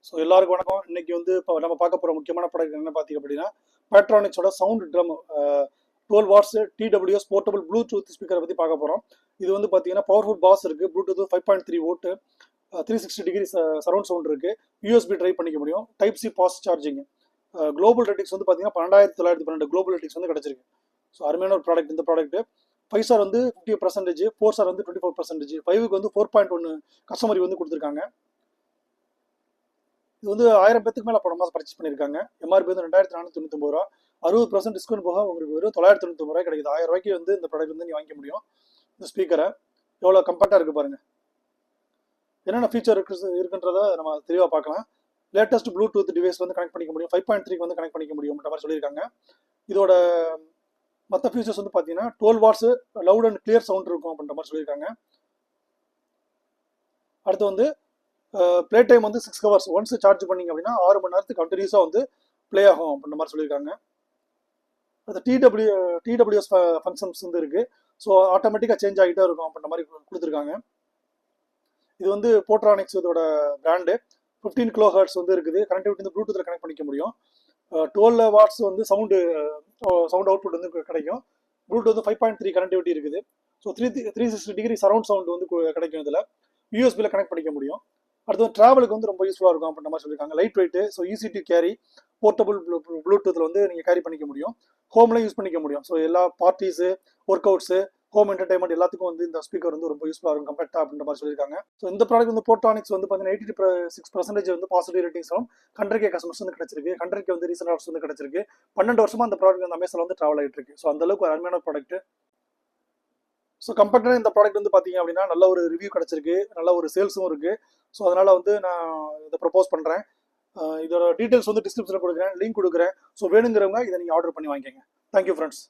So எல்லாருக்கும் வணக்கம். இன்னைக்கு வந்து இப்போ நம்ம பார்க்க போகிற முக்கியமான ப்ராடக்ட் என்ன பார்த்தீங்க அப்படின்னா, பேட்ரானிக்ஸோட sound drum 12 watts TWS portable Bluetooth ஸ்பீக்கரை பற்றி பார்க்க போகிறோம். இது வந்து பார்த்தீங்கன்னா பவர்ஃபுல் பாஸ் இருக்குது, Bluetooth 5.3 volt, 360 degree surround sound இருக்குது, USB ட்ரைவ் பண்ணிக்க முடியும், type C fast charging. Global ratings வந்து பார்த்தீங்கன்னா 12,912 குளோபல் ரேட்டிங்ஸ் வந்து கிடச்சிருக்கு. ஸோ அருமையான ஒரு ப்ராடக்ட் இந்த ப்ராடக்ட். 5 ஸ்டார் வந்து 50%, 4 ஸ்டார் வந்து 24%, 5க்கு வந்து 4.1 கஸ்டமர் வந்து கொடுத்துருக்காங்க. இது வந்து 1000 பேத்துக்கு மேலே பணமாக பர்ச்சேஸ் பண்ணியிருக்காங்க. எம்ஆர்பி வந்து 2499 ரூபா, 60% டிஸ்கவுண்ட் போக உங்களுக்கு வெறும் 999 ரூபாய் கிடைக்குது. 1000 ரூபாய்க்கு வந்து இந்த ப்ராடக்ட் வந்து நீ வாங்கிக்க முடியும். இந்த ஸ்பீக்கரை எவ்வளோ கம்பேக்டாக இருக்குது பாருங்கள். என்னென்ன ஃபீச்சர் இருக்குன்றதை நம்ம தெளிவாக பார்க்கலாம். லேட்டஸ்ட் ப்ளூடூத் டிவைஸ் வந்து கனெக்ட் பண்ணிக்க முடியும், 5.3 வந்து கனெக்ட் பண்ணிக்க முடியும்ன்ற மாதிரி சொல்லியிருக்காங்க. இதோட மற்ற ஃபீச்சர்ஸ் வந்து பார்த்தீங்கன்னா 12 watts loud and clear sound இருக்கும் அப்படின்ற மாதிரி சொல்லியிருக்காங்க. அடுத்து வந்து ப்ளே டைம் வந்து 6 ஹவர்ஸ். ஒன்ஸ் சார்ஜ் பண்ணிங்க அப்படின்னா 6 மணி நேரத்துக்கு கண்டினியூஸாக வந்து ப்ளே ஆகும் அப்படின்ற மாதிரி சொல்லியிருக்காங்க. அது TWS ஃபங்க்ஷன்ஸ் வந்து இருக்குது. ஸோ ஆட்டோமேட்டிக்காக சேஞ்ச் ஆகிட்டே இருக்கும் அப்படின்ற மாதிரி கொடுத்துருக்காங்க. இது வந்து போட்ரானிக்ஸ் இதோட பிராண்டு. 15 kHz வந்து இருக்குது. கனெக்டிவிட்டி வந்து ப்ளூடூத்தில் கனெக்ட் பண்ணிக்க முடியும். 12 வாட்ஸ் வந்து சவுண்ட் அவுட்புட் வந்து கிடைக்கும். ப்ளூடூத் வந்து 5.3 கனெக்டிவிட்டி இருக்குது. ஸோ 360 டிகிரி சரௌண்ட் சவுண்ட் வந்து கிடைக்கும். இதில் யூஎஸ்பியில் கனெக்ட் பண்ணிக்க முடியும். அடுத்து ட்ராவலுக்கு வந்து ரொம்ப யூஸ்ஃபுல்லாக இருக்கும் அப்படின்ற மாதிரி சொல்லியிருக்காங்க. Light weight, so easy to carry, portable ப்ளூடூத்தில் வந்து நீங்கள் கேரி பண்ணிக்க முடியும், ஹோமில் யூஸ் பண்ணிக்க முடியும். ஸோ எல்லா parties, work outs, home entertainment எல்லாத்துக்கும் வந்து இந்த ஸ்பீக்கர் வந்து ரொம்ப யூஸ்ஃபுல்லாக இருக்கும் கம்பேக்டாக அப்படின்ற மாதிரி சொல்லியிருக்காங்க. ஸோ இந்த ப்ராடக்ட் வந்து போர்ட்ரானிக்ஸ் வந்து பார்த்தீங்கன்னா 86% வந்து பாசிட்டிவ் ரேட்டிங்ஸும் 100K கஸ்டமர்ஸ் வந்து கிடச்சிருக்கு. 100K வந்து ரீசெண்ட் ஆர்டர்ஸ் வந்து கிடச்சிருக்கு. 12 வருஷமாக அந்த ப்ராடக்ட் வந்து அமேசானில் வந்து ட்ராவல் ஆகிட்டு இருக்கு. ஸோ அந்தளவுக்கு ஒரு அருமையான ப்ராடக்ட். ஸோ கம்பேக்டாக இந்த ப்ராடக்ட் வந்து பார்த்தீங்க அப்படின்னா நல்ல ஒரு ரிவ்யூ கிடச்சிருக்கு, நல்ல ஒரு சேல்ஸும் இருக்குது. ஸோ அதனால் வந்து நான் இதை ப்ரப்போஸ் பண்ணுறேன். இதோட டீட்டெயில்ஸ் வந்து டிஸ்கிரிப்ஷனில் கொடுக்குறேன், லிங்க் கொடுக்குறேன். ஸோ வேணுங்கிறவங்க இதை நீங்கள் ஆர்டர் பண்ணி வாங்கிக்கோங்க. Thank you friends.